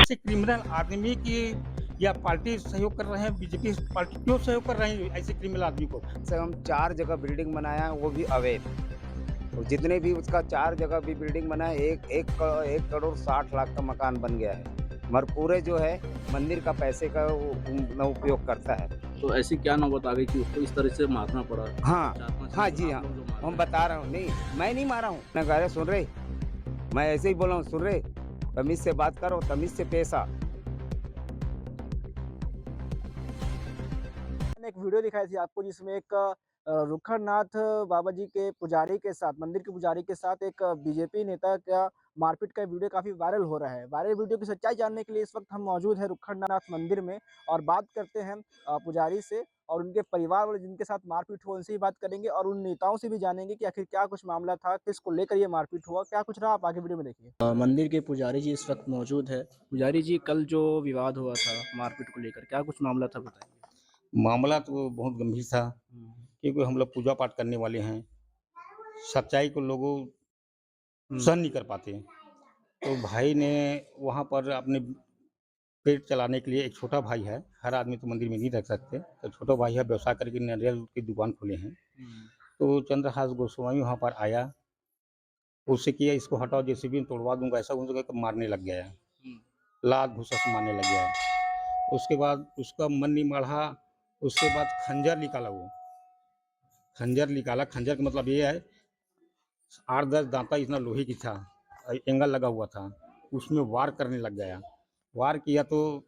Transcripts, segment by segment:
ऐसे क्रिमिनल आदमी की या पार्टी सहयोग कर रहे हैं, बीजेपी पार्टी क्यों सहयोग कर रहे हैं ऐसे क्रिमिनल आदमी को? से हम 4 जगह बिल्डिंग बनाया है, वो भी अवैध। और जितने भी उसका 4 जगह भी बिल्डिंग बना है, 1 करोड़ 60 लाख का मकान बन गया है। मगर पूरे जो है मंदिर का पैसे का वो न उपयोग करता है। तो ऐसी क्या नौबत आ गई कि उसको इस तरह से मारना पड़ा? हाँ, 4-5 हाँ लोग जी, आप हाँ। लोग जो मार हम रहे हैं। बता रहा हूँ, नहीं मैं नहीं मारा हूँ। मैं कह रहा सुन रहे, मैं ऐसे ही बोल रहा हूँ, सुन रहे, तमीज़ से बात करो, तमीज़ से पेश आ। मैंने एक वीडियो दिखाई थी आपको जिसमें एक रुखड़नाथ बाबा जी के पुजारी के साथ मंदिर के पुजारी के साथ एक बीजेपी नेता का मारपीट का वीडियो काफ़ी वायरल हो रहा है। वायरल वीडियो की सच्चाई जानने के लिए इस वक्त हम मौजूद हैं रुखड़नाथ मंदिर में और बात करते हैं पुजारी से और उनके परिवार वाले जिनके साथ मारपीट हुआ उनसे ही बात करेंगे और उन नेताओं से भी जानेंगे कि आखिर क्या कुछ मामला था, किसको लेकर ये मारपीट हुआ, क्या कुछ रहा आप आगे वीडियो में देखिए। मंदिर के पुजारी जी इस वक्त मौजूद है। पुजारी जी कल जो विवाद हुआ था मारपीट को लेकर क्या कुछ मामला था बताइए? मामला तो बहुत गंभीर था, क्योंकि हम लोग पूजा पाठ करने वाले हैं। सच्चाई को लोगों सहन नहीं कर पाते। तो भाई ने वहाँ पर अपने पेट चलाने के लिए, एक छोटा भाई है, हर आदमी तो मंदिर में नहीं रख सकते, तो छोटा भाई है, व्यवसाय करके नारियल की दुकान खोले हैं। तो चंद्रहास गोस्वामी वहाँ पर आया, उससे किया इसको हटाओ, जेसीबी में तोड़वा दूँगा, ऐसा उन जगह मारने लग गया है। लात घूँसा से मारने लग गया है। उसके बाद उसका मन नहीं बढ़ा, उसके बाद खंजर निकाला वो। खंजर निकाला, खंजर का मतलब ये है 8-10 दाँता इतना लोहे की था, एंगल लगा हुआ था, उसमें वार करने लग गया। वार किया तो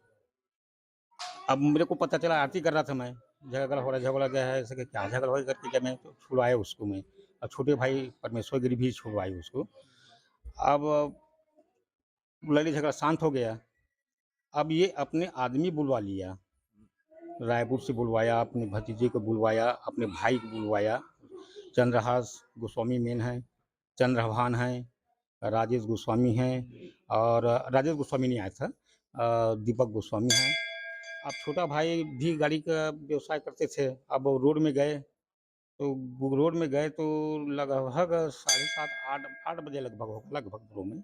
अब मेरे को पता चला, आरती कर रहा था मैं, झगड़ा गया है, ऐसे कि क्या झगड़ा हो करके क्या मैं तो छुड़वाया उसको मैं। और छोटे भाई परमेश्वर गिरी भी छुड़वाए उसको। अब लड़ाई झगड़ा शांत हो गया। अब ये अपने आदमी बुलवा लिया, रायपुर से बुलवाया, अपने भतीजे को बुलवाया, अपने भाई को बुलवाया। चंद्रहास गोस्वामी मेन हैं, चंद्रभान हैं, राजेश गोस्वामी हैं, और राजेश गोस्वामी नहीं आया था, दीपक गोस्वामी हैं। अब छोटा भाई भी गाड़ी का व्यवसाय करते थे। अब वो रोड में गए, तो वो रोड में गए तो लगभग साढ़े 7 8 बजे लगभग रोड में।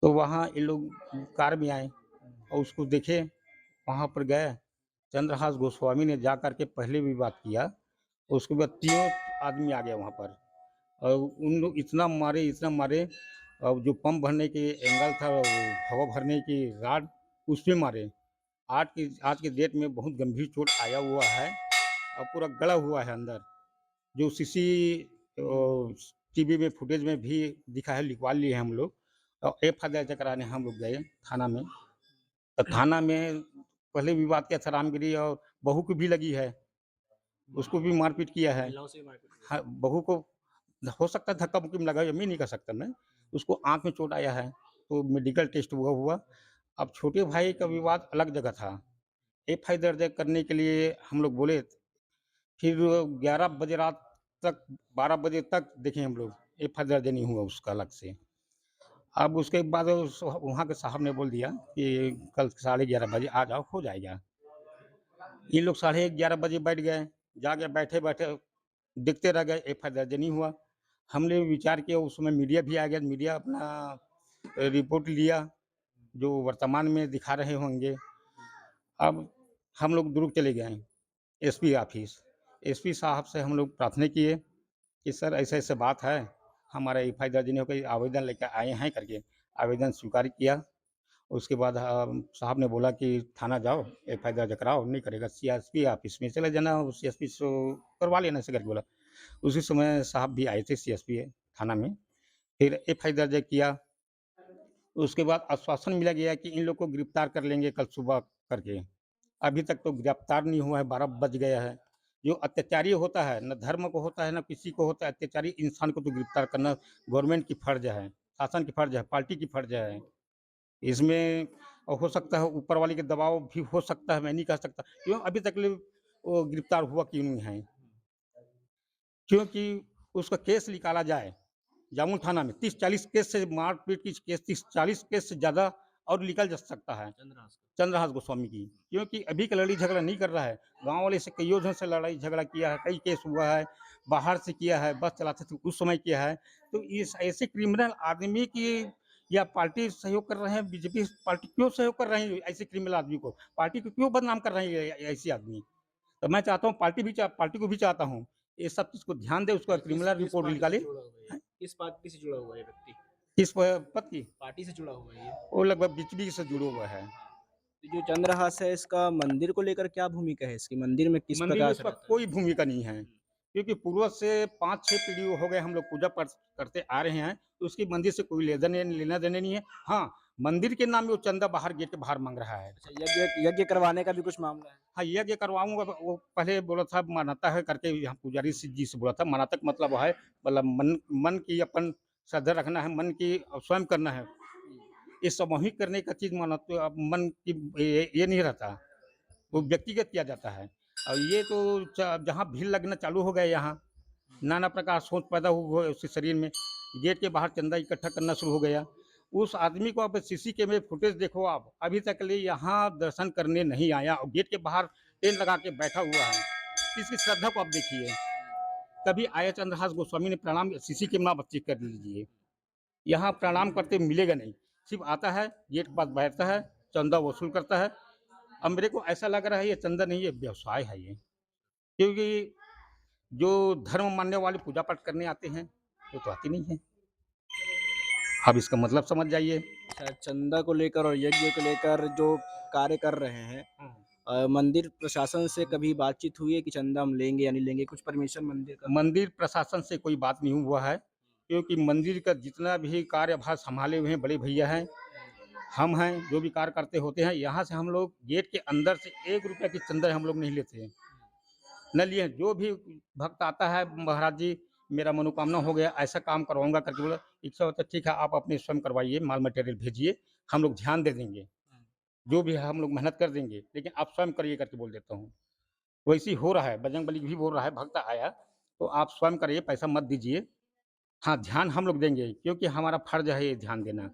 तो वहाँ ये लोग कार में आए और उसको देखे, वहाँ पर गए। चंद्रहास गोस्वामी ने जा कर के पहले भी बात किया, उसके बाद तीनों आदमी आ गए वहाँ पर, और उन लोग इतना मारे, और जो पंप भरने के एंगल था, वो हवा भरने की रॉड, उसमें मारे। आज के डेट में बहुत गंभीर चोट आया हुआ है और पूरा गला हुआ है अंदर, जो सीसी टीवी में फुटेज में भी दिखा है, लिखवा लिए हैं हम लोग। और एफआईआर दर्ज कराने हम लोग गए थाना में। तो थाना में पहले विवाद क्या था, रामगिरी और बहू को भी लगी है, उसको भी मारपीट किया है। महिलाओं से ही मारपीट हुई। हाँ, बहू को हो सकता है धक्का-मुक्की में लगा, ये मैं नहीं कह सकता मैं। उसको आँख में चोट आया है, तो मेडिकल टेस्ट हुआ। अब छोटे भाई का विवाद अलग जगह था। एफआईआर दर्ज करने के लिए हम लोग बोले, फिर 11 बजे रात तक, 12 बजे तक देखे हम लोग, एफआईआर दर्ज नहीं हुआ उसका अलग से। अब उसके बाद उस वहाँ के साहब ने बोल दिया कि कल साढ़े 11 बजे आ जाओ, हो जाएगा। ये लोग साढ़े 11 बजे बैठ गए, जाके बैठे-बैठे देखते रह गए, एफआईआर दर्ज नहीं हुआ। हमने विचार किया, उस समय मीडिया भी आ गया, मीडिया अपना रिपोर्ट लिया, जो वर्तमान में दिखा रहे होंगे। अब हम लोग दुर्ग चले गए एसपी ऑफिस। एसपी साहब से हम लोग प्रार्थना किए कि सर ऐसे-ऐसे बात है, हमारा एफआईआर दर्ज नहीं हो गई, आवेदन लेकर आए हैं करके। आवेदन स्वीकार किया। उसके बाद साहब ने बोला कि थाना जाओ, एफआईआर दर्ज कराओ, नहीं करेगा सीएसपी ऑफिस में चले जाना, सीएसपी से करवा लेना, ऐसे करके बोला। उसी समय साहब भी आए थे सीएसपी थाना में, फिर एफआईआर दर्ज किया। उसके बाद आश्वासन मिला गया कि इन लोग को गिरफ्तार कर लेंगे कल सुबह करके। अभी तक तो गिरफ्तार नहीं हुआ है, 12 बज गया है। जो अत्याचारी होता है, ना धर्म को होता है, ना किसी को होता है, अत्याचारी इंसान को तो गिरफ्तार करना गवर्नमेंट की फर्ज है, शासन की फर्ज है, पार्टी की फर्ज है। इसमें हो सकता है ऊपर वाले के दबाव भी हो सकता है, मैं नहीं कह सकता। क्यों अभी तक ले वो गिरफ्तार हुआ क्यों नहीं है? क्योंकि उसका केस निकाला जाए, जामुन थाना में 30-40 केस से, मारपीट की केस 30-40 केस से ज़्यादा और निकल जा सकता है चंद्रहास का। चंद्रहास गोस्वामी की। क्योंकि अभी का लड़ाई झगड़ा नहीं कर रहा है, गाँव वाले से कइयों जन से लड़ाई झगड़ा किया है, कई केस हुआ है, बाहर से किया है, बस चलाते थे उस समय किया है। तो इस ऐसे क्रिमिनल आदमी की या पार्टी सहयोग कर रहे हैं, बीजेपी पार्टी क्यों सहयोग कर रहे हैं ऐसे क्रिमिनल आदमी को? पार्टी को क्यों बदनाम कर रहे हैं ऐसे आदमी? तो मैं चाहता हूँ पार्टी को भी चाहता हूँ, ये सब चीज़ को ध्यान दे, उसका क्रिमिनल रिपोर्ट निकाले। किस पार्टी से जुड़ा हुआ है व्यक्ति? किस पद की? पार्टी से जुड़ा हुआ है ये? वो लगभग बीजेपी से जुड़ा हुआ है। तो जो चंद्रहास है, इसका मंदिर को लेकर क्या भूमिका है इसकी? मंदिर में किस मंदिर में प्रकार से इसका रहता है? कोई भूमिका नहीं है, क्योंकि पूर्वज से 5-6 पीढ़ी हो गए हम लोग पूजा पाठ करते आ रहे हैं, तो उसकी मंदिर से कोई लेना-देना नहीं है। हाँ, मंदिर के नाम में वो चंदा बाहर गेट के बाहर माँग रहा है। अच्छा, यज्ञ यज्ञ करवाने का भी कुछ मामला है? हाँ, यज्ञ करवाऊँगा, वो पहले बोला था मान्यता है करके, यहाँ पुजारी जी से बोला था। मान्यता का मतलब है, मतलब मन मन की अपन श्रद्धा रखना है, मन की स्वयं करना है। ये सामूहिक करने का चीज़ माना तो अब मन की ये नहीं रहता, वो व्यक्तिगत किया जाता है। और ये तो जहाँ भीड़ लगना चालू हो गया, यहाँ नाना प्रकार सोच पैदा हुआ है उसके शरीर में, गेट के बाहर चंदा इकट्ठा करना शुरू हो गया। उस आदमी को आप सीसी कैमरे फुटेज देखो, आप अभी तक लिए यहाँ दर्शन करने नहीं आया और गेट के बाहर टेंट लगा के बैठा हुआ है। इसकी श्रद्धा को आप देखिए। कभी आया चंद्रहास गोस्वामी ने प्रणाम सीसी कैमरा आप चेक कर लीजिए, यहाँ प्रणाम करते मिलेगा नहीं। सिर्फ आता है, गेट के पास बैठता है, चंदा वसूल करता है। अब मेरे को ऐसा लग रहा है ये चंदा नहीं, ये व्यवसाय है ये। क्योंकि जो धर्म मानने वाले पूजा पाठ करने आते हैं, वो तो आते नहीं हैं। आप इसका मतलब समझ जाइए। अच्छा, चंदा को लेकर और यज्ञ को लेकर जो कार्य कर रहे हैं, मंदिर प्रशासन से कभी बातचीत हुई है कि चंदा हम लेंगे या नहीं लेंगे? कुछ परमिशन मंदिर का? मंदिर प्रशासन से कोई बात नहीं हुआ है, क्योंकि मंदिर का जितना भी कार्यभार संभाले हुए हैं बड़े भैया हैं, हम हैं, जो भी कार्य करते होते हैं। यहाँ से हम लोग गेट के अंदर से 1 रुपया की चंदा हम लोग नहीं लेते हैं, न लिए हैं। जो भी भक्त आता है, महाराज जी मेरा मनोकामना हो गया, ऐसा काम करवाऊँगा करके बोला, इच्छा होता है ठीक है, आप अपने स्वयं करवाइए, माल मटेरियल भेजिए, हम लोग ध्यान दे देंगे। जो भी है हम लोग मेहनत कर देंगे, लेकिन आप स्वयं करिए करके बोल देता हूँ। वैसे ही हो रहा है, बजरंगबली भी बोल रहा है, भक्त आया तो आप स्वयं करिए, पैसा मत दीजिए। हाँ, ध्यान हम लोग देंगे, क्योंकि हमारा फर्ज है ये ध्यान देना।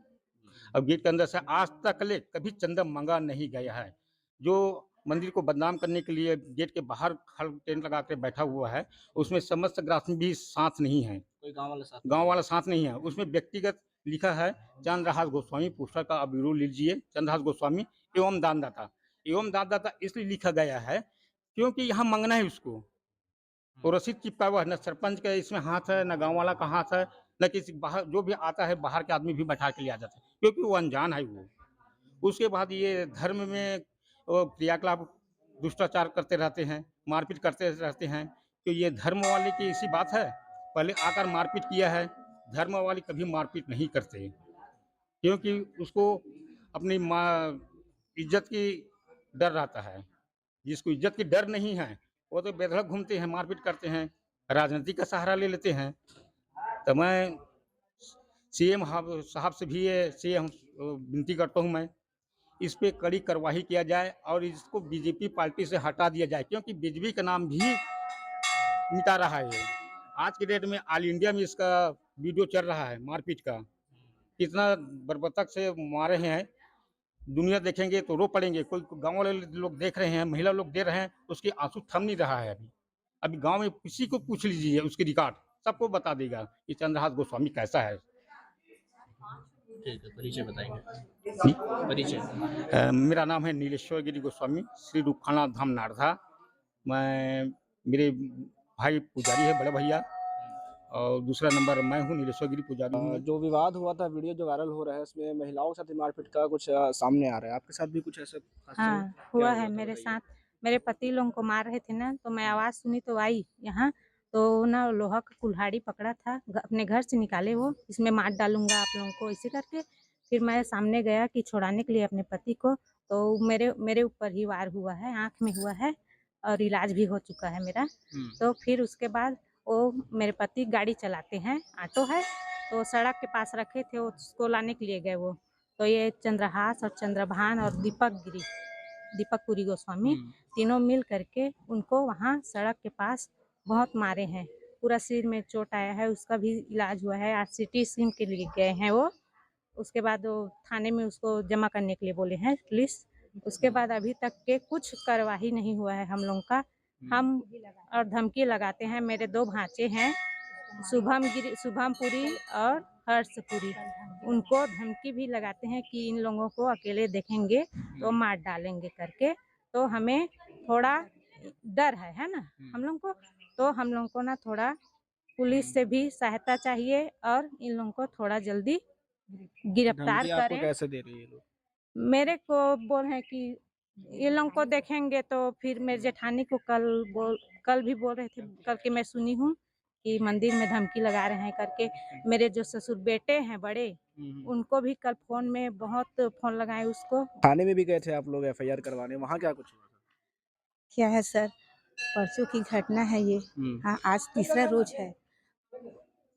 अब गेट के अंदर से आज तक ले कभी चंदा मांगा नहीं गया है। जो मंदिर को बदनाम करने के लिए गेट के बाहर टेंट लगा के बैठा हुआ है, उसमें समस्त ग्राम भी साथ नहीं है, कोई गाँव वाला साथ गांव वाला साथ नहीं है। उसमें व्यक्तिगत लिखा है, चंद्रहास गोस्वामी पुस्तक का आप विवरण लीजिए, चंद्रहास गोस्वामी एवं दानदाता इसलिए लिखा गया है क्योंकि यहाँ मांगना है उसको। तो रसीद चिपका हुआ है, न सरपंच का इसमें हाथ है, न गांव वाला का हाथ है, न किसी बाहर जो भी आता है बाहर के आदमी भी बैठा के ले आ जाते हैं, क्योंकि वो अनजान है वो। उसके बाद ये धर्म में वो क्रियाकलाप दुष्टाचार करते रहते हैं, मारपीट करते रहते हैं। तो ये धर्म वाले की ऐसी बात है, पहले आकर मारपीट किया है। धर्म वाले कभी मारपीट नहीं करते, क्योंकि उसको अपनी माँ इज्जत की डर रहता है। जिसको इज्जत की डर नहीं है, वो तो बेधड़क घूमते हैं, मारपीट करते हैं, राजनीति का सहारा ले लेते हैं। तो मैं सीएम साहब से भी ये सीएम विनती करता हूँ मैं, इस पे कड़ी कार्रवाई किया जाए और इसको बीजेपी पार्टी से हटा दिया जाए, क्योंकि बीजेपी का नाम भी मिटा रहा है ये। आज के डेट में ऑल इंडिया में इसका वीडियो चल रहा है मारपीट का, कितना बर्बरता से मारे हैं। दुनिया देखेंगे तो रो पड़ेंगे। कोई गाँव वाले लोग देख रहे हैं, महिला लोग दे रहे हैं, उसके आंसू थम नहीं रहा है अभी। अभी गाँव में किसी को पूछ लीजिए, उसकी रिकॉर्ड सबको बता देगा कि चंद्रहास गोस्वामी कैसा है। ठीक है, परिचय बताएंगे। जी। परिचय। मेरा नाम है नीलेश्वर गिरी गोस्वामी, श्री रूपखाना धाम नारधा। मैं मेरे भाई पुजारी है बड़े भैया, और दूसरा नंबर मैं हूँ, नीलेश्वर गिरी पुजारी हूँ। जो विवाद हुआ था, वीडियो जो वायरल हो रहा है, उसमें महिलाओं के साथ मारपीट का कुछ सामने आ रहा है। आपके साथ भी कुछ ऐसा हादसा हुआ? हाँ, हुआ है था मेरे बताइए? साथ। मेरे पति लोगों को मार रहे थे ना, तो मैं आवाज़ सुनी तो आई यहाँ, तो ना लोहा का कुल्हाड़ी पकड़ा था, अपने घर से निकाले वो, इसमें मार डालूँगा आप लोगों को, ऐसे करके। फिर मैं सामने गया कि छुड़ाने के लिए अपने पति को, तो मेरे ऊपर ही वार हुआ है, आँख में हुआ है और इलाज भी हो चुका है मेरा। तो फिर उसके बाद वो मेरे पति गाड़ी चलाते हैं, ऑटो है, तो सड़क के पास रखे थे, उसको लाने के लिए गए वो। तो ये चंद्रहास और चंद्रभान और दीपक पुरी गोस्वामी तीनों मिल करके उनको वहाँ सड़क के पास बहुत मारे हैं। पूरा सिर में चोट आया है, उसका भी इलाज हुआ है। आज सिटी स्कैन के लिए गए हैं वो। उसके बाद वो थाने में उसको जमा करने के लिए बोले हैं पुलिस। उसके बाद अभी तक के कुछ कार्यवाही नहीं हुआ है हम लोगों का। हम और धमकी लगाते हैं। मेरे 2 भांचे हैं, शुभम पुरी और हर्षपुरी, उनको धमकी भी लगाते हैं कि इन लोगों को अकेले देखेंगे तो मार डालेंगे करके। तो हमें थोड़ा डर है ना हम लोग को। तो हम लोग को ना थोड़ा पुलिस से भी सहायता चाहिए और इन लोगों को थोड़ा जल्दी गिरफ्तार धमकी आपको करें। कैसे दे रही है ये लोग? मेरे को बोल है कि ये लोगों को देखेंगे तो फिर मेरे जेठानी को कल भी बोल रहे थे, कल के मैं सुनी हूँ कि मंदिर में धमकी लगा रहे हैं करके। मेरे जो ससुर बेटे हैं बड़े, उनको भी कल फोन में बहुत फोन लगाए उसको। थाने में भी गए थे आप लोग एफआईआर करवाने, वहाँ क्या कुछ हुआ था? क्या है सर, परसों की घटना है ये। हाँ, आज तीसरा रोज है।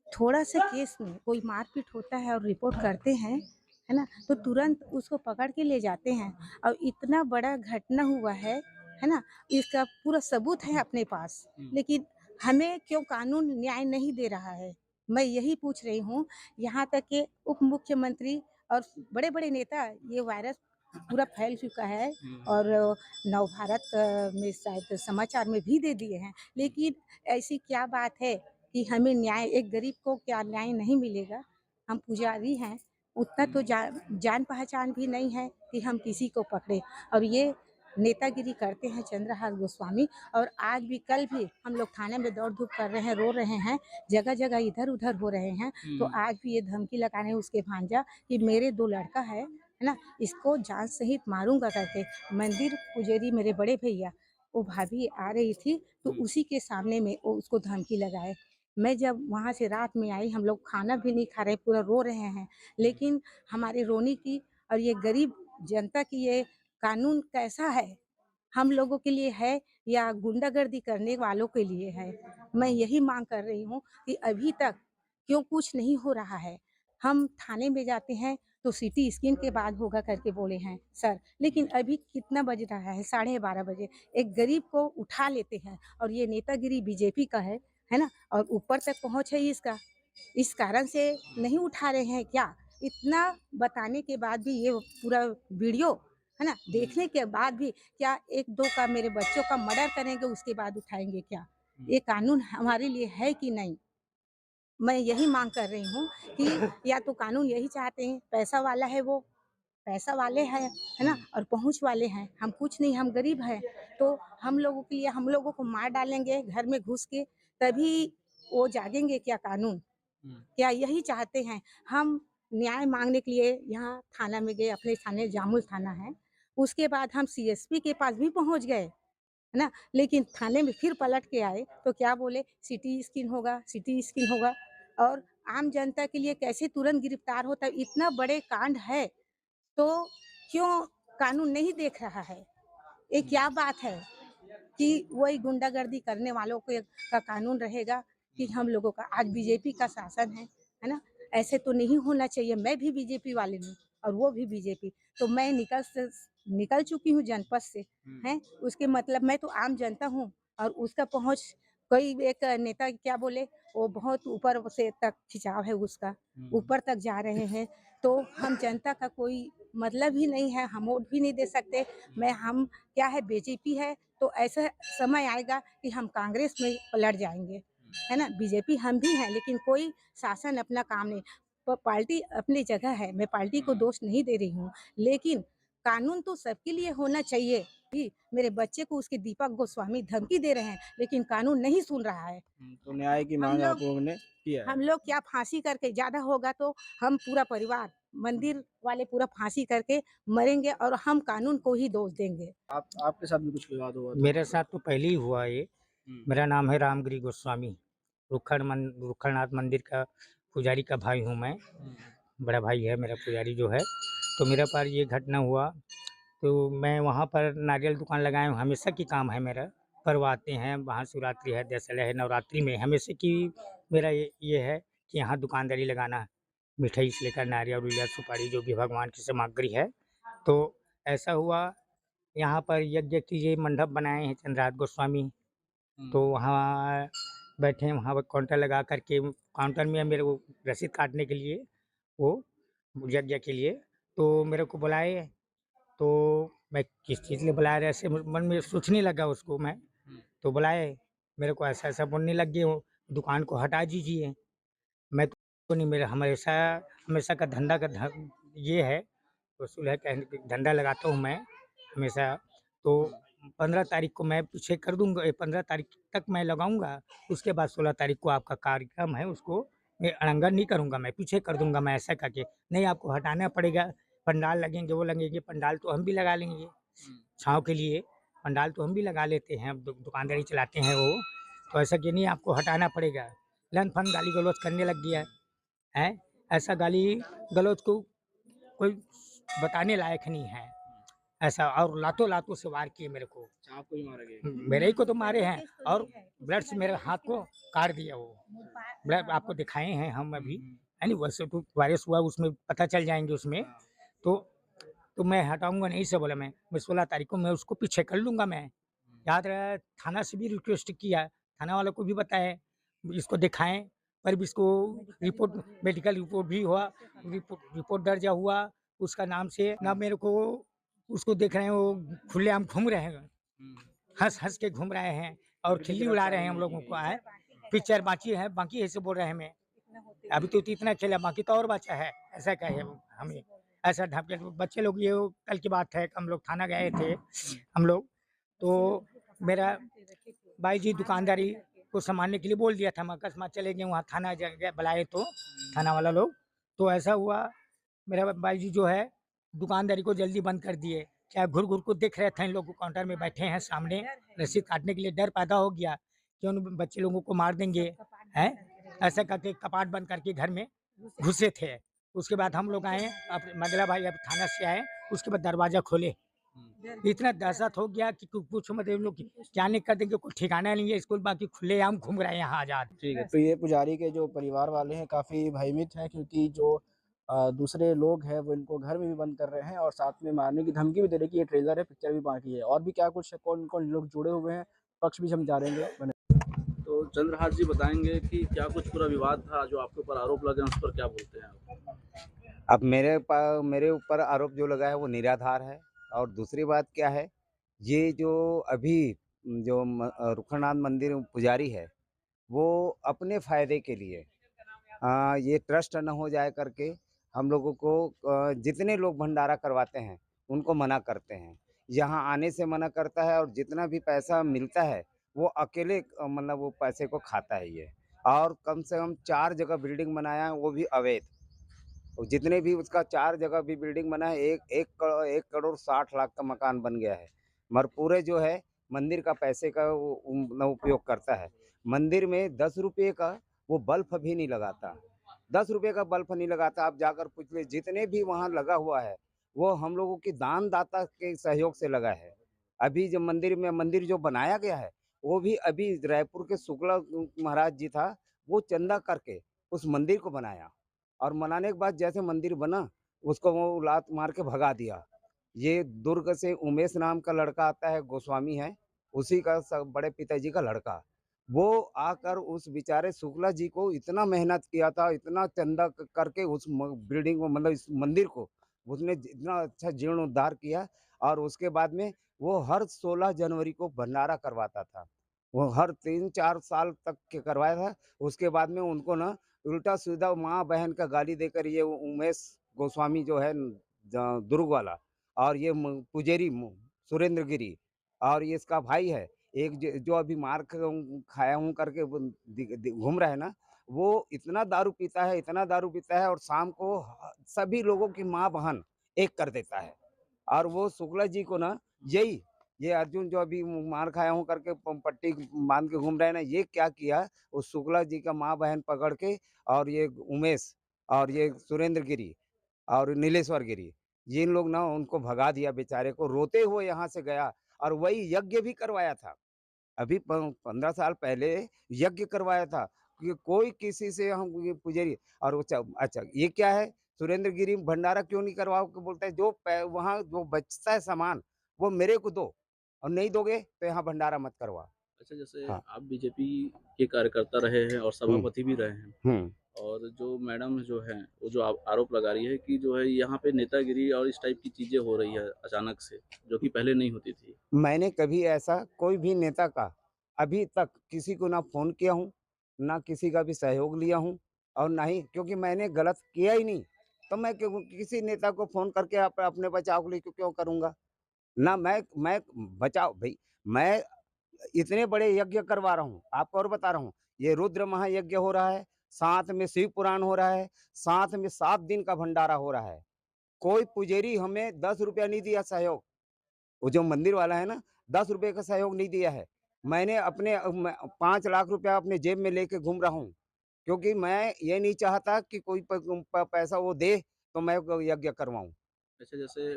थोड़ा सा केस में कोई मारपीट होता है और रिपोर्ट करते हैं, है ना, तो तुरंत उसको पकड़ के ले जाते हैं। और इतना बड़ा घटना हुआ है ना, इसका पूरा सबूत है अपने पास, लेकिन हमें क्यों कानून न्याय नहीं दे रहा है? मैं यही पूछ रही हूँ। यहाँ तक कि उप मुख्यमंत्री और बड़े बड़े नेता, ये वायरस पूरा फैल चुका है और नवभारत में शायद समाचार में भी दे दिए हैं, लेकिन ऐसी क्या बात है कि हमें न्याय, एक गरीब को क्या न्याय नहीं मिलेगा? हम पुजारी हैं, उतना तो जान पहचान भी नहीं है कि हम किसी को पकड़े। और ये नेतागिरी करते हैं चंद्रहास गोस्वामी। और आज भी कल भी हम लोग थाने में दौड़ धूप कर रहे हैं, रो रहे हैं, जगह जगह इधर उधर हो रहे हैं। तो आज भी ये धमकी लगा रहे हैं उसके भांजा कि मेरे 2 लड़का है ना, इसको जान सहित मारूंगा करके। मंदिर पुजारी मेरे बड़े भैया, वो भाभी आ रही थी तो उसी के सामने में वो उसको धमकी लगाए। मैं जब वहाँ से रात में आई, हम लोग खाना भी नहीं खा रहे, पूरा रो रहे हैं, लेकिन हमारे रोने की और ये गरीब जनता की ये कानून कैसा है? हम लोगों के लिए है या गुंडागर्दी करने वालों के लिए है? मैं यही मांग कर रही हूँ कि अभी तक क्यों कुछ नहीं हो रहा है? हम थाने में जाते हैं तो सिटी स्कैन के बाद होगा करके बोले हैं सर, लेकिन अभी कितना बज रहा है? 12:30 बजे। एक गरीब को उठा लेते हैं और ये नेतागिरी बीजेपी का है ना? और ऊपर तक पहुँच है इसका, इस कारण से नहीं उठा रहे हैं क्या? इतना बताने के बाद भी ये पूरा वीडियो, है ना, देखने के बाद भी क्या 1-2 का, मेरे बच्चों का मर्डर करेंगे उसके बाद उठाएँगे क्या? ये कानून हमारे लिए है कि नहीं? मैं यही माँग कर रही हूँ कि या तो कानून यही चाहते हैं, पैसा वाला है वो, पैसा वाले हैं, है ना, और पहुँच वाले हैं, हम कुछ नहीं, हम गरीब हैं। तो हम लोगों के लिए, हम लोगों को मार डालेंगे घर में घुस के, तभी वो जागेंगे क्या कानून? क्या यही चाहते हैं? हम न्याय माँगने के लिए यहाँ थाना में गए, अपने थाने जामुल थाना है, उसके बाद हम सीएसपी के पास भी पहुँच गए, है ना? लेकिन थाने में फिर पलट के आए तो क्या बोले, सिटी स्कैन होगा, सिटी स्कैन होगा। और आम जनता के लिए कैसे तुरंत गिरफ्तार होता है? इतना बड़े कांड है, तो क्यों कानून नहीं देख रहा है? ये क्या बात है कि वही गुंडागर्दी करने वालों के का कानून रहेगा कि हम लोगों का? आज बीजेपी का शासन है ना? ऐसे तो नहीं होना चाहिए। मैं भी बीजेपी वाली हूँ और वो भी बीजेपी, तो मैं निकल चुकी हूँ जनपद से, हैं? उसके मतलब मैं तो आम जनता हूँ और उसका पहुँच, कोई एक नेता क्या बोले, वो बहुत ऊपर से तक खिंचाव है उसका, ऊपर तक जा रहे हैं। तो हम जनता का कोई मतलब ही नहीं है, हम वोट भी नहीं दे सकते। हम क्या है, बीजेपी है, तो ऐसा समय आएगा कि हम कांग्रेस में पलट जाएँगे, है ना? बीजेपी हम भी हैं, लेकिन कोई शासन अपना काम नहीं, पार्टी अपनी जगह है, मैं पार्टी को दोष नहीं दे रही हूँ, लेकिन कानून तो सबके लिए होना चाहिए। कि मेरे बच्चे को उसके दीपक गोस्वामी धमकी दे रहे हैं, लेकिन कानून नहीं सुन रहा है। तो न्याय की हम मांग आप लोग लोगों ने किया है। हम लोग क्या फांसी करके, ज़्यादा होगा तो हम पूरा परिवार, मंदिर वाले पूरा फांसी करके मरेंगे और हम कानून को ही दोष देंगे। आपके साथ भी कुछ विवाद हुआ था? मेरे साथ तो पहले ही हुआ ये। मेरा नाम है रामगिरी गोस्वामी, रुखड़नाथ मंदिर का पुजारी का भाई हूँ मैं। बड़ा भाई है मेरा पुजारी जो है। तो मेरे पर ये घटना हुआ, तो मैं वहाँ पर नारियल दुकान लगाया हूँ, हमेशा की काम है मेरा। पर्व आते हैं, महाशिवरात्रि है, दशहरा है, नवरात्रि में हमेशा की मेरा ये है कि यहाँ दुकानदारी लगाना, मिठाई से लेकर नारियल उरियल सुपारी जो भी भगवान की सामग्री है। तो ऐसा हुआ, यहाँ पर यज्ञ के लिए मंडप बनाए हैं चंद्रहास गोस्वामी। तो वहाँ बैठे हैं, वहाँ पर काउंटर लगा करके, काउंटर में मेरे को रसीद काटने के लिए, वो यज्ञ के लिए, तो मेरे को बुलाए। तो मैं किस चीज़ के लिए बुलाया रहे, ऐसे मन में सोचने लगा उसको मैं। तो बुलाए, मेरे को ऐसा ऐसा बोलने लग गए, वो दुकान को हटा दीजिए। मैं तो नहीं, मेरा हमेशा हमेशा का धंधा का ये है, वसूल है, कहने के धंधा लगाता हूँ मैं हमेशा। तो 15 तारीख को मैं पीछे कर दूंगा, 15 तारीख तक मैं लगाऊंगा। उसके बाद 16 तारीख को आपका कार्यक्रम है, उसको मैं अड़ंगा नहीं करूंगा, मैं पीछे कर दूंगा। मैं ऐसा करके नहीं, आपको हटाना पड़ेगा। पंडाल लगेंगे, वो लगेंगे, पंडाल तो हम भी लगा लेंगे छाँव के लिए। पंडाल तो हम भी लगा लेते हैं, दुकानदारी चलाते हैं वो। तो ऐसा कि नहीं, आपको हटाना पड़ेगा। लन फन गाली गलौज करने लग गया है। ऐसा गाली गलौज को कोई बताने लायक नहीं है ऐसा। और लातों लातों से वार किए मेरे को, आपको ही मारा गया? मेरे ही को तो मारे हैं, और ब्लड से मेरे हाथ को काट दिया वो। ब्लड आपको दिखाए हैं हम अभी, है नहीं? वैसे तो वायरस हुआ, उसमें पता चल जाएंगे उसमें। तो मैं हटाऊंगा नहीं से बोला। मैं 16 तारीख को मैं उसको पीछे कर लूंगा। मैं याद रहा, थाना से भी रिक्वेस्ट किया, थाना वालों को भी बताया इसको दिखाएं, पर भी इसको रिपोर्ट, मेडिकल रिपोर्ट भी हुआ, रिपोर्ट दर्ज हुआ उसका नाम से ना। मेरे को उसको देख रहे हैं, वो खुलेआम घूम रहे हैं, हंस हंस के घूम रहे हैं और खिल्ली उड़ा रहे हैं हम लोगों को। है पिक्चर बाकी है, बाकी ऐसे बोल रहे हैं। मैं अभी तो इतना खेला, बाकी तो और बचा है, ऐसा कहे हमें। ऐसा ढाप के बच्चे लोग, ये कल की बात है, हम लोग थाना गए थे हम लोग। तो मेरा भाई जी दुकानदारी को संभालने के लिए बोल दिया था, मैं अकस्मात चले गए वहाँ, थाना बुलाए तो थाना वाला लोग। तो ऐसा हुआ, मेरा भाई जी जो है दुकानदारी को जल्दी बंद कर दिए। क्या घुर घुर को देख रहे थे, इन लोग को काउंटर में बैठे हैं सामने, रसीद काटने के लिए डर पैदा हो गया कि उन बच्चे लोगों को मार देंगे, हैं? ऐसा करके कपाट बंद करके घर में घुसे थे। उसके बाद हम लोग आए, अब मदला भाई अब थाना से आए, उसके बाद दरवाजा खोले। इतना दहशत हो गया कि पूछो मत, लोग क्या नहीं कर देंगे, कोई ठिकाना नहीं है। स्कूल बाकी खुलेआम घूम रहे हैं यहाँ आजाद। ठीक है। तो ये पुजारी के जो परिवार वाले हैं काफ़ी भयभीत हैं, क्योंकि जो दूसरे लोग हैं वो इनको घर में भी बंद कर रहे हैं और साथ में मारने की धमकी भी दे रहे हैं कि ये ट्रेलर है, पिक्चर भी बाकी है। और भी क्या कुछ है, कौन कौन लोग जुड़े हुए हैं, पक्ष भी हम जानेंगे। तो चंद्रहास जी बताएंगे कि क्या कुछ पूरा विवाद था, जो आपके ऊपर आरोप लगे उस पर क्या बोलते हैं आप? अब मेरे ऊपर आरोप जो लगा है वो निराधार है। और दूसरी बात क्या है, ये जो अभी जो रुखनाथ मंदिर पुजारी है, वो अपने फ़ायदे के लिए ये ट्रस्ट न हो जाए करके हम लोगों को जितने लोग भंडारा करवाते हैं उनको मना करते हैं, यहाँ आने से मना करता है। और जितना भी पैसा मिलता है वो अकेले मतलब वो पैसे को खाता है ये। और कम से कम 4 जगह बिल्डिंग बनाया है, वो भी अवैध। और जितने भी उसका 4 जगह भी बिल्डिंग बना है, 1 करोड़ 60 लाख का मकान बन गया है। मगर पूरे जो है मंदिर का पैसे का वो उपयोग करता है। मंदिर में 10 रुपये का वो बल्ब भी नहीं लगाता, 10 रुपये का बल्ब नहीं लगाता। आप जाकर पूछ ले, जितने भी वहाँ लगा हुआ है वो हम लोगों की दानदाता के सहयोग से लगा है। अभी जो मंदिर जो बनाया गया है, वो भी अभी रायपुर के शुक्ला महाराज जी था, वो चंदा करके उस मंदिर को बनाया। और बनाने के बाद जैसे मंदिर बना, उसको वो लात मार के भगा दिया। ये दुर्ग से उमेश नाम का लड़का आता है, गोस्वामी है, उसी का बड़े पिताजी का लड़का। वो आकर उस बेचारे शुक्ला जी को इतना मेहनत किया था, इतना चंदा करके उस बिल्डिंग को, मतलब इस मंदिर को उसने इतना अच्छा जीर्णोद्धार किया। और उसके बाद में वो हर 16 जनवरी को भंडारा करवाता था। वो हर 3-4 साल तक के करवाया था। उसके बाद में उनको ना उल्टा सीधा माँ बहन का गाली देकर ये उमेश गोस्वामी जो है दुर्ग वाला, और ये पुजेरी सुरेंद्र गिरी, और ये इसका भाई है एक जो अभी मार खाया हूँ करके घूम रहा है ना, वो इतना दारू पीता है, इतना दारू पीता है, और शाम को सभी लोगों की माँ बहन एक कर देता है। और वो शुक्ला जी को ना ये अर्जुन जो अभी मार खाया हूँ करके पट्टी बांध के घूम रहे हैं ना, ये क्या किया, उस शुक्ला जी का माँ बहन पकड़ के, और ये उमेश और ये सुरेंद्र गिरी और नीलेश्वर गिरी, ये इन लोग ना उनको भगा दिया बेचारे को, रोते हुए यहाँ से गया। और वही यज्ञ भी करवाया था, अभी 15 साल पहले यज्ञ करवाया था कि कोई किसी से हम ये पुजारी। और वो अच्छा ये क्या है, सुरेंद्र गिरी भंडारा क्यों नहीं करवाओ के बोलता है, जो वहाँ जो बचता है सामान वो मेरे को दो, और नहीं दोगे तो यहाँ भंडारा मत करवा। अच्छा, जैसे हाँ। आप बीजेपी के कार्यकर्ता रहे हैं और सभापति भी रहे हैं, और जो मैडम जो है वो जो आरोप लगा रही है कि जो है यहाँ पे नेतागिरी और इस टाइप की चीजें हो रही है अचानक से, जो कि पहले नहीं होती थी। मैंने कभी ऐसा कोई भी नेता का अभी तक किसी को ना फ़ोन किया हूँ, ना किसी का भी सहयोग लिया हूँ, और ना ही क्योंकि मैंने गलत किया ही नहीं, तो मैं किसी नेता को फ़ोन करके अपने बचाव के लिए क्यों करूँगा? ना मैं बचाओ भई, मैं इतने बड़े यज्ञ करवा रहा हूँ, आपको और बता रहा हूँ, ये रुद्र महायज्ञ हो रहा है, साथ में शिव पुराण हो रहा है, साथ में 7 दिन का भंडारा हो रहा है। कोई पुजारी हमें ₹10 नहीं दिया सहयोग, वो जो मंदिर वाला है ना, ₹10 का सहयोग नहीं दिया है। मैंने अपने 5 लाख रुपया अपने जेब में लेके घूम रहा हूँ, क्योंकि मैं ये नहीं चाहता कि कोई पैसा वो दे, तो मैं यज्ञ करवाऊँ। ऐसे जैसे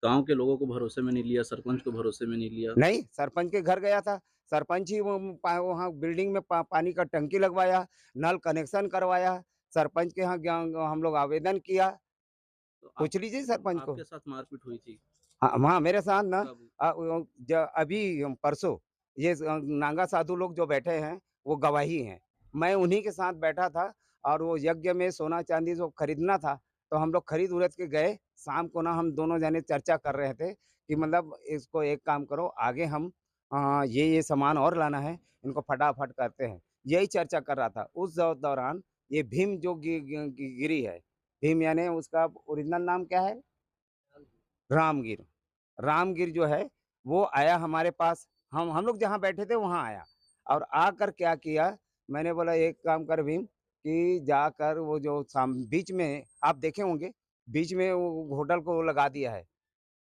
गाँव के लोगों को भरोसे में नहीं लिया, सरपंच को भरोसे में नहीं लिया। नहीं, सरपंच के घर गया था। सरपंच ही वो वहाँ बिल्डिंग में पानी का टंकी लगवाया, नल कनेक्शन करवाया। सरपंच के यहाँ हम लोग आवेदन किया। तो पूछ लीजिए सरपंच को। आपके साथ मारपीट हुई थी? हाँ, हाँ, मेरे साथ ना कब? अभी परसों ये नागा साधु लोग जो बैठे हैं, वो गवाही हैं। मैं उन्हीं के साथ बैठा था और वो यज्ञ में सोना-चांदी जो खरीदना था, तो हम लोग खरीद-उरद के गए। शाम को ना हम दोनों जने चर्चा कर रहे थे कि मतलब इसको एक काम करो, आगे हम ये सामान और लाना है, इनको फटाफट करते हैं। यही चर्चा कर रहा था। उस दौरान ये भीम जो गिरी है, भीम यानी उसका ओरिजिनल नाम क्या है? रामगिर। रामगिर जो है, वो आया हमारे पास, हम लोग जहाँ बैठे थे वहाँ आया और आकर क्या किया, मैंने बोला एक काम कर भीम कि जाकर वो जो बीच में आप देखे होंगे, बीच में वो होटल को लगा दिया है,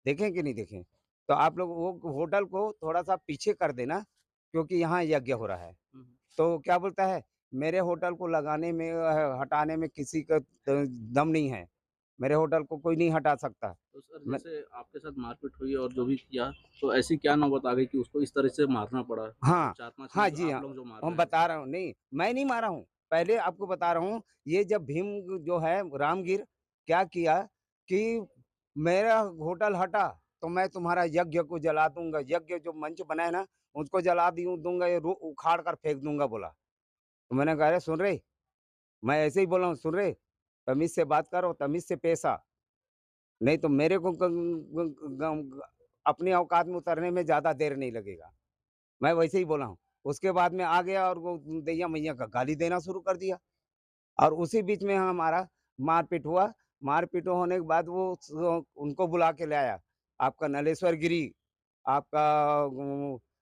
देखें कि नहीं देखें? तो आप लोग वो होटल को थोड़ा-सा पीछे कर देना, क्योंकि यहाँ यज्ञ हो रहा है। हुँ, तो क्या बोलता है, मेरे होटल को लगाने में हटाने में किसी का दम नहीं है। मेरे होटल को कोई नहीं हटा सकता। तो सर मैं जैसे आपके साथ मारपीट हुई और जो भी किया, तो ऐसी क्या नौबत आ गई कि उसको इस तरह से मारना पड़ा? हाँ, 4-5 हाँ लोग जी, आप हाँ। लोग जो मार हम रहे हैं। बता रहा हूँ, नहीं, मैं नहीं मारा हूँ। पहले आपको बता रहा हूँ, ये जब भीम जो है रामगीर क्या किया कि मेरा होटल हटा, तो मैं तुम्हारा यज्ञ को जला दूँगा। यज्ञ जो मंच बना है ना, उसको जला दूँगा, ये उखाड़ कर फेंक दूँगा बोला। तो मैंने कहा, अरे सुन रे, मैं ऐसे ही बोला हूँ, सुन रे, तमीज़ से बात करो, तमीज़ से पेश आ। नहीं तो मेरे को अपनी औकात में उतरने में ज़्यादा देर नहीं लगेगा। मैं वैसे ही बोला हूँ। उसके बाद में आ गया और वो दैया-मैया का गाली देना शुरू कर दिया और उसी बीच में हमारा मारपीट हुआ। मारपीट होने के बाद वो उनको बुला के ले आया। आपका नलेश्वर गिरी, आपका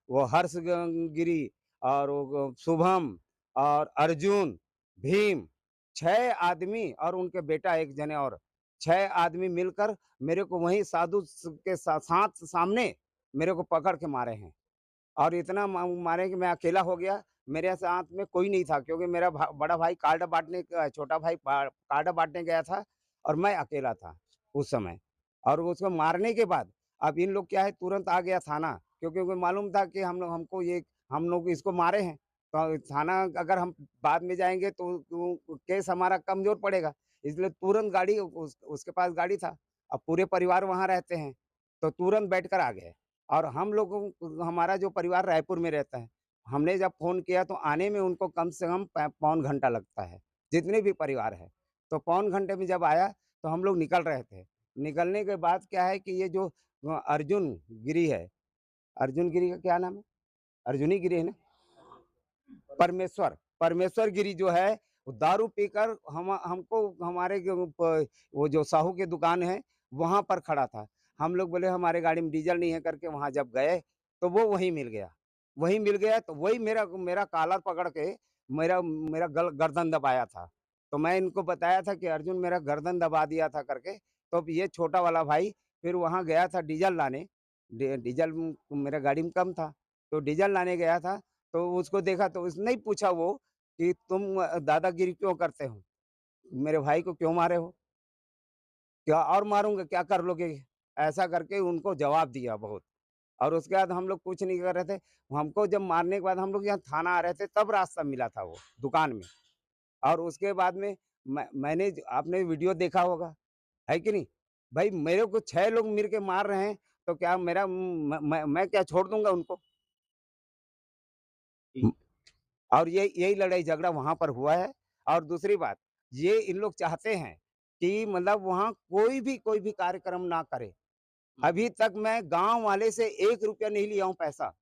वो हर्ष गिरी और वो शुभम और अर्जुन, भीम, 6 आदमी और उनके बेटा 1 जने और 6 आदमी मिलकर मेरे को वहीं साधु के साथ सामने मेरे को पकड़ के मारे हैं। और इतना मारे कि मैं अकेला हो गया। मेरे साथ में कोई नहीं था, क्योंकि मेरा बड़ा भाई कार्ड बाँटने छोटा भाई कार्ड बाँटने गया था और मैं अकेला था उस समय। और उसको मारने के बाद अब इन लोग क्या है, तुरंत आ गया थाना, क्योंकि उनको मालूम था कि हम लोग इसको मारे हैं। तो थाना अगर हम बाद में जाएँगे तो केस हमारा कमज़ोर पड़ेगा। इसलिए तुरंत गाड़ी उसके पास गाड़ी था। अब पूरे परिवार वहाँ रहते हैं, तो तुरंत बैठकर आ गए। और हम लोगों को, हमारा जो परिवार रायपुर में रहता है, हमने जब फ़ोन किया तो आने में उनको कम से कम पौन घंटा लगता है, जितने भी परिवार है। तो पौन घंटे में जब आया तो हम लोग निकल रहे थे। निकलने के बाद क्या है कि ये जो अर्जुन गिरी है, अर्जुन गिरी का क्या नाम है? अर्जुन ही गिरी है ना? परमेश्वर गिरी जो है, वो दारू पीकर हमको हमारे वो जो साहू की दुकान है, वहाँ पर खड़ा था। हम लोग बोले हमारे गाड़ी में डीज़ल नहीं है करके वहाँ जब गए, तो वो वहीं मिल गया। वहीं मिल गया तो वही मेरा मेरा कॉलर पकड़ के मेरा मेरा गर्दन दबाया था। तो मैं इनको बताया था कि अर्जुन मेरा गर्दन दबा दिया था करके, तो अब ये छोटा वाला भाई फिर वहाँ गया था डीज़ल लाने। डीज़ल मेरा गाड़ी में कम था, तो डीज़ल लाने गया था। तो उसको देखा तो उसने ही पूछा वो कि तुम दादागिरी क्यों करते हो? मेरे भाई को क्यों मारे हो? क्या और मारूँगा, क्या कर लोगे? ऐसा करके उनको जवाब दिया बहुत। और उसके बाद हम लोग कुछ नहीं कर रहे थे। हमको जब मारने के बाद हम लोग यहाँ थाना आ रहे थे, तब रास्ता मिला था वो दुकान में। और उसके बाद में मैंने आपने वीडियो देखा होगा, है कि नहीं? भाई मेरे को 6 लोग मिल के मार रहे हैं, तो क्या मेरा मैं क्या छोड़ दूँगा उनको? ठीक। और यही लड़ाई झगड़ा वहाँ पर हुआ है। और दूसरी बात, ये इन लोग चाहते हैं कि मतलब वहाँ कोई भी कार्यक्रम ना करे। अभी तक मैं गाँव वाले से ₹1 नहीं लिया हूँ पैसा।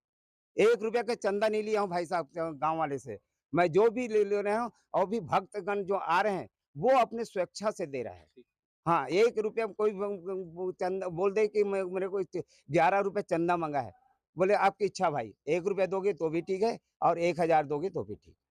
₹1 का चंदा नहीं लिया हूँ भाई साहब गाँव वाले से। मैं जो भी ले रहा हूँ, और भी भक्तगण जो आ रहे हैं वो अपने स्वेच्छा से दे रहा है। हाँ, 1 रुपया कोई चंदा बोल दे कि मेरे को 11 रुपए चंदा मांगा है, बोले आपकी इच्छा भाई, 1 रुपया दोगे तो भी ठीक है और 1000 दोगे तो भी ठीक है।